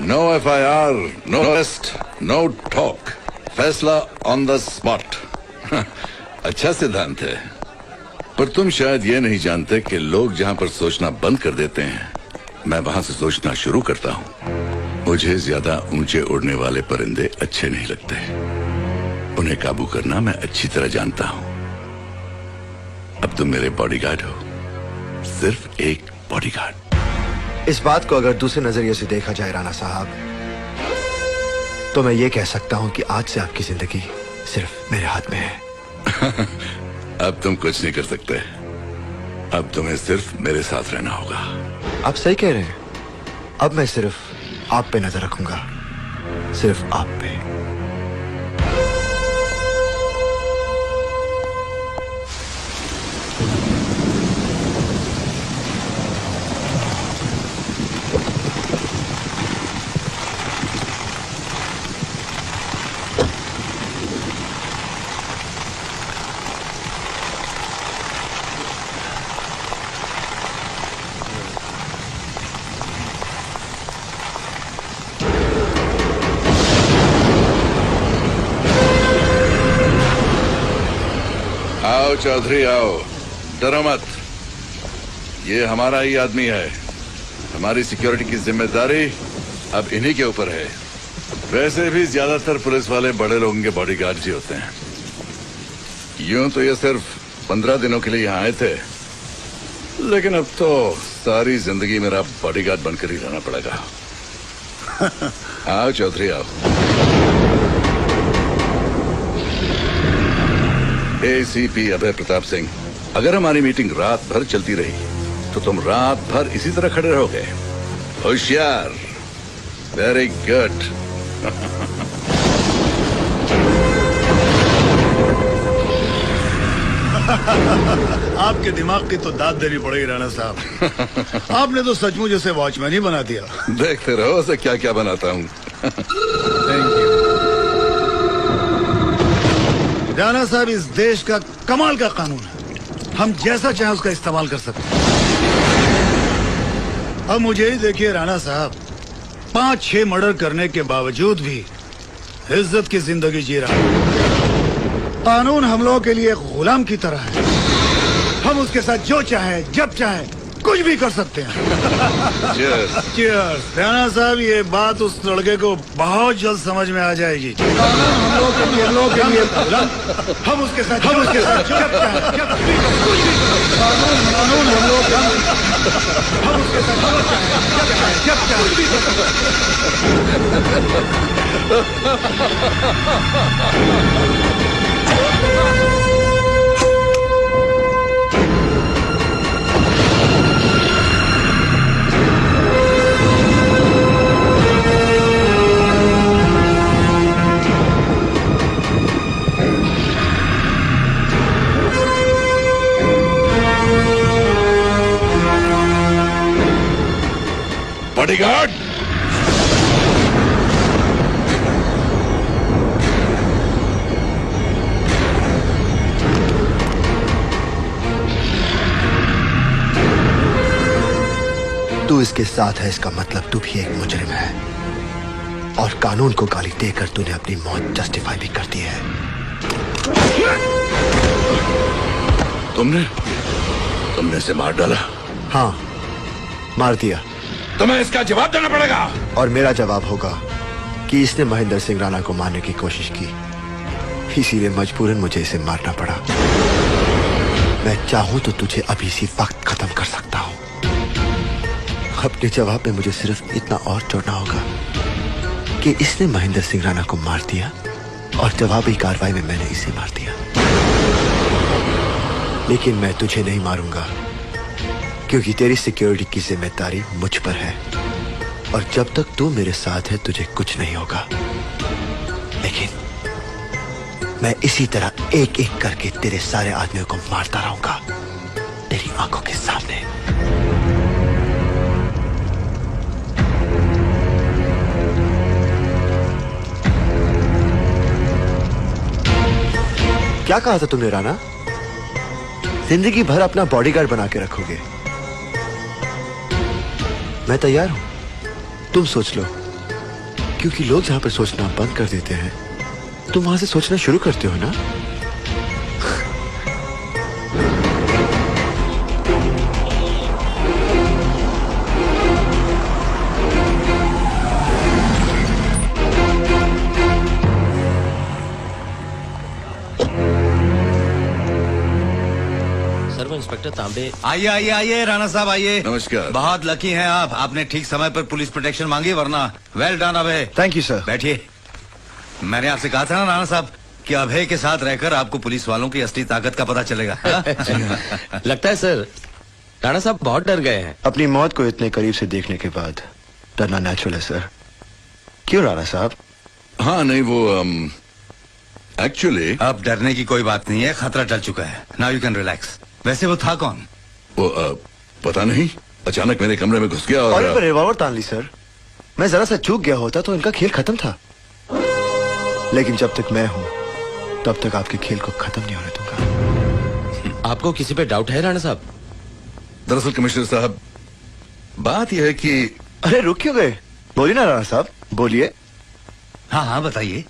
No FIR, no arrest, no talk, फैसला on the spot. अच्छा सिद्धांत है, पर तुम शायद ये नहीं जानते कि लोग जहां पर सोचना बंद कर देते हैं, मैं वहां से सोचना शुरू करता हूं। मुझे ज्यादा ऊंचे उड़ने वाले परिंदे अच्छे नहीं लगते, उन्हें काबू करना मैं अच्छी तरह जानता हूं। अब तुम मेरे बॉडीगार्ड हो, सिर्फ एक बॉडीगार्ड। इस बात को अगर दूसरे नजरिए से देखा जाए राणा साहब, तो मैं ये कह सकता हूं कि आज से आपकी जिंदगी सिर्फ मेरे हाथ में है। अब तुम कुछ नहीं कर सकते, अब तुम्हें सिर्फ मेरे साथ रहना होगा। आप सही कह रहे हैं, अब मैं सिर्फ आप पे नजर रखूंगा, सिर्फ आप पे। आओ चौधरी आओ, डरो मत, ये हमारा ही आदमी है। हमारी सिक्योरिटी की जिम्मेदारी अब इन्हीं के ऊपर है। वैसे भी ज्यादातर पुलिस वाले बड़े लोगों के बॉडीगार्ड ही होते हैं। यूं तो ये सिर्फ 15 दिनों के लिए यहाँ आए थे, लेकिन अब तो सारी जिंदगी मेरा बॉडीगार्ड बनकर ही रहना पड़ेगा। आओ चौधरी आओ। ACP अभय प्रताप सिंह, अगर हमारी मीटिंग रात भर चलती रही तो तुम रात भर इसी तरह खड़े रहोगे। होशियार, वेरी गुड। आपके दिमाग की तो दाद देनी पड़ेगी राणा साहब। आपने तो सचमुच जैसे वॉचमैन ही बना दिया। देखते रहो उसे क्या क्या बनाता हूँ। थैंक यू राणा साहब, इस देश का कमाल का कानून है, हम जैसा चाहे उसका इस्तेमाल कर सकते हैं। अब मुझे ही देखिए राणा साहब, 5-6 मर्डर करने के बावजूद भी इज्जत की जिंदगी जी रहा है। कानून हम लोगों के लिए गुलाम की तरह है, हम उसके साथ जो चाहे जब चाहे कुछ भी कर सकते हैं। Cheers। राणा साहब, ये बात उस लड़के को बहुत जल्द समझ में आ जाएगी। हम लोग के लिए हम उसके साथ जब चाहे जब भी कुछ भी कानून हम लोग हम उसके साथ जब चाहे कुछ भी कर सकते हैं। बॉडीगार्ड, तू इसके साथ है, इसका मतलब तू भी एक मुजरिम है, और कानून को गाली देकर तूने अपनी मौत जस्टिफाई भी कर दी है। तुमने इसे मार डाला? हाँ, मार दिया। तुम्हें इसका जवाब देना पड़ेगा। और मेरा जवाब होगा कि इसने महेंद्र सिंह राणा को मारने की कोशिश की, इसीलिए मजबूरन मुझे इसे मारना पड़ा। मैं चाहूं तो तुझे अभी इसी वक्त खत्म कर सकता हूं। अपने जवाब में मुझे सिर्फ इतना और जोड़ना होगा कि इसने महेंद्र सिंह राणा को मार दिया और जवाबी कार्रवाई में मैंने इसे मार दिया। लेकिन मैं तुझे नहीं मारूंगा, क्योंकि तेरी सिक्योरिटी की जिम्मेदारी मुझ पर है, और जब तक तू मेरे साथ है तुझे कुछ नहीं होगा। लेकिन मैं इसी तरह एक एक करके तेरे सारे आदमियों को मारता रहूंगा, तेरी आंखों के सामने। क्या कहा था तुमने राणा? जिंदगी भर अपना बॉडीगार्ड बना के रखोगे? मैं तैयार हूं, तुम सोच लो, क्योंकि लोग जहां पर सोचना बंद कर देते हैं तुम वहां से सोचना शुरू करते हो ना। सर्व इंस्पेक्टर तांबे। आइए आइए आइए राणा साहब आइए। नमस्कार। बहुत लकी हैं आप, आपने ठीक समय पर पुलिस प्रोटेक्शन मांगी, वरना well done Abhay. Thank you sir. बैठिए। मैंने आपसे कहा था ना राणा साहब कि अभय के साथ रहकर आपको पुलिस वालों की असली ताकत का पता चलेगा। लगता है सर राणा साहब बहुत डर गए हैं। अपनी मौत को इतने करीब से देखने के बाद डरना नेचुरल है सर। क्यों राणा साहब? हाँ नहीं वो एक्चुअली अब डरने की कोई बात नहीं है, खतरा टल चुका है। Now you can relax. वैसे वो था कौन? वो पता नहीं, अचानक मेरे कमरे में घुस गया और और रिवॉल्वर तान ली सर। मैं जरा सा चूक गया होता तो इनका खेल खत्म था, लेकिन जब तक मैं हूं तब तक आपके खेल को खत्म नहीं होने दूंगा। आपको किसी पे डाउट है राणा साहब? दरअसल कमिश्नर साहब बात यह है कि अरे रुक क्यों गए? बोलिए ना राणा साहब, बोलिए। हाँ हाँ बताइए।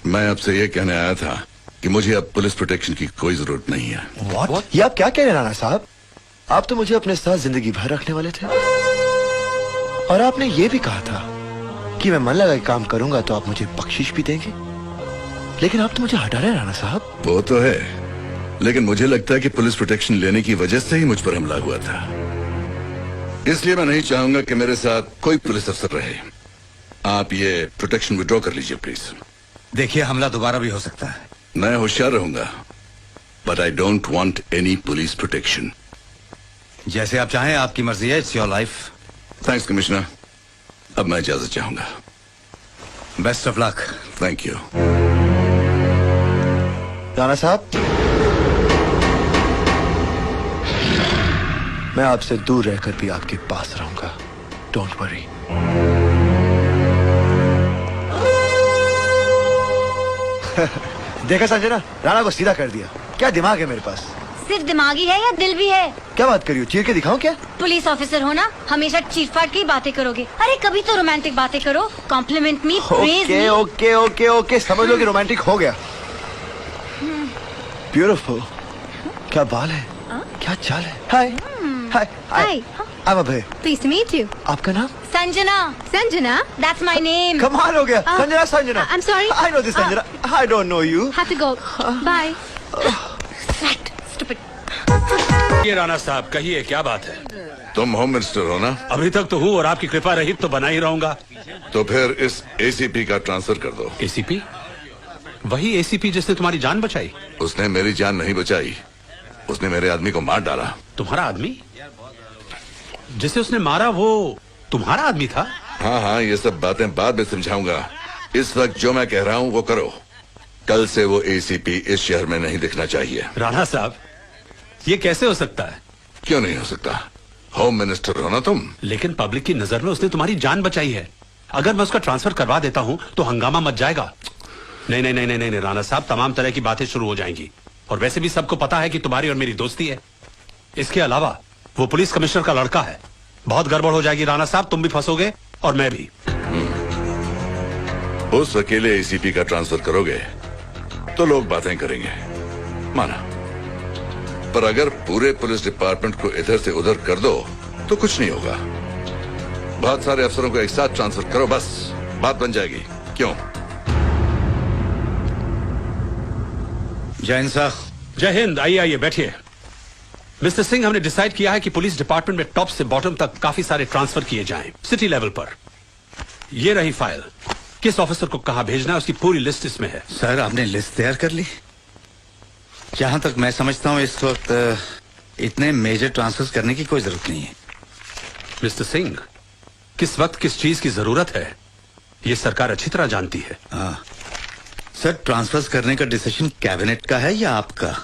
मैं आपसे ये कहने आया था कि मुझे अब पुलिस प्रोटेक्शन की कोई जरूरत नहीं है। व्हाट? ये आप क्या कह रहे हैं राणा साहब? आप तो मुझे अपने साथ जिंदगी भर रखने वाले थे, और आपने ये भी कहा था कि मैं मन लगा के काम करूंगा तो आप मुझे बख्शिश भी देंगे, लेकिन आप तो मुझे हटा रहे हैं राणा साहब। वो तो है, लेकिन मुझे लगता है कि पुलिस प्रोटेक्शन लेने की वजह से ही मुझ पर हमला हुआ था, इसलिए मैं नहीं चाहूंगा कि मेरे साथ कोई पुलिस अफसर रहे। आप ये प्रोटेक्शन विड्रॉ कर लीजिए प्लीज। देखिए हमला दोबारा भी हो सकता है। मैं होशियार रहूंगा, but I don't want any police protection. जैसे आप चाहें, आपकी मर्जी है, it's your life. Thanks commissioner, अब मैं इजाजत चाहूंगा। Best of luck. Thank you. Rana साहब, मैं आपसे दूर रहकर भी आपके पास रहूंगा, डोंट वरी। देखा संजना, राणा को सीधा कर दिया। क्या दिमाग है मेरे पास। सिर्फ दिमागी है या दिल भी है? क्या बात करियो, चीर के दिखाऊं क्या? पुलिस ऑफिसर हो ना, हमेशा चीट फाट की बातें करोगे। अरे कभी तो रोमांटिक बातें करो। कॉम्प्लीमेंट मी, प्रेज ओके मी। ओके ओके ओके, समझ लो कि रोमांटिक हो गया। ब्यूटीफुल, क्या बाल है, क्या चाल है। हाय हाय Hi. I'm Abhay. Pleased to meet you. आपका नाम? Sanjana. Sanjana? That's my name. कमाल हो गया। Sanjana Sanjana. I'm sorry. I know this Sanjana. I don't know you। Have to go. Bye. Rat. Stupid. ये राणा साहब कहिए, क्या बात है? तुम होम मिनिस्टर हो ना? अभी तक तो हूँ और आपकी कृपा रही तो बना ही रहूंगा। तो फिर इस एसीपी का ट्रांसफर कर दो। एसीपी? वही एसीपी जिसने तुम्हारी जान बचाई? उसने मेरी जान नहीं बचाई, उसने मेरे आदमी को मार डाला। तुम्हारा आदमी? जिसे उसने मारा वो तुम्हारा आदमी था? हाँ हाँ, ये सब बातें बाद में समझाऊंगा। इस वक्त जो मैं कह रहा हूँ वो करो। कल से वो एसीपी इस शहर में नहीं दिखना चाहिए। राणा साहब, ये कैसे हो सकता है? क्यों नहीं हो सकता? होम मिनिस्टर हो ना तुम। लेकिन पब्लिक की नजर में उसने तुम्हारी जान बचाई है। अगर मैं उसका ट्रांसफर करवा देता हूँ तो हंगामा मच जाएगा। नहीं नहीं नहीं नहीं नहीं राणा साहब, तमाम तरह की बातें शुरू हो जाएंगी। और वैसे भी सबको पता है कि तुम्हारी और मेरी दोस्ती है। इसके अलावा वो पुलिस कमिश्नर का लड़का है। बहुत गड़बड़ हो जाएगी राणा साहब, तुम भी फंसोगे और मैं भी। उस अकेले एसीपी का ट्रांसफर करोगे तो लोग बातें करेंगे, माना। पर अगर पूरे पुलिस डिपार्टमेंट को इधर से उधर कर दो तो कुछ नहीं होगा। बहुत सारे अफसरों को एक साथ ट्रांसफर करो, बस बात बन जाएगी। क्यों? जय हिंद साहब। जय हिंद। आइए आइए बैठिए। मिस्टर सिंह, हमने डिसाइड किया है कि पुलिस डिपार्टमेंट में टॉप से बॉटम तक काफी सारे ट्रांसफर किए जाएं, सिटी लेवल पर। ये रही फाइल। किस ऑफिसर को कहां भेजना है उसकी पूरी लिस्ट इसमें है। सर आपने लिस्ट तैयार कर ली? जहां तक मैं समझता हूं इस वक्त इतने मेजर ट्रांसफर करने की कोई जरूरत नहीं है। मिस्टर सिंह, किस वक्त किस चीज की जरूरत है ये सरकार अच्छी तरह जानती है। हाँ सर, ट्रांसफर करने का डिसीजन कैबिनेट का है या आपका?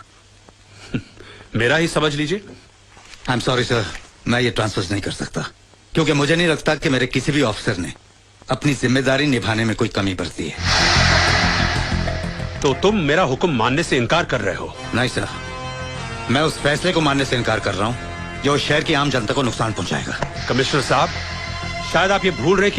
मेरा ही समझ लीजिए। आई एम सॉरी सर, मैं ये ट्रांसफर नहीं कर सकता, क्योंकि मुझे नहीं लगता कि मेरे किसी भी ऑफिसर ने अपनी जिम्मेदारी निभाने में कोई कमी बरती है। तो तुम मेरा हुक्म मानने से इनकार कर रहे हो? नहीं सर, मैं उस फैसले को मानने से इनकार कर रहा हूं जो शहर की आम जनता को नुकसान पहुंचाएगा। कमिश्नर साहब, शायद आप ये भूल रहे कि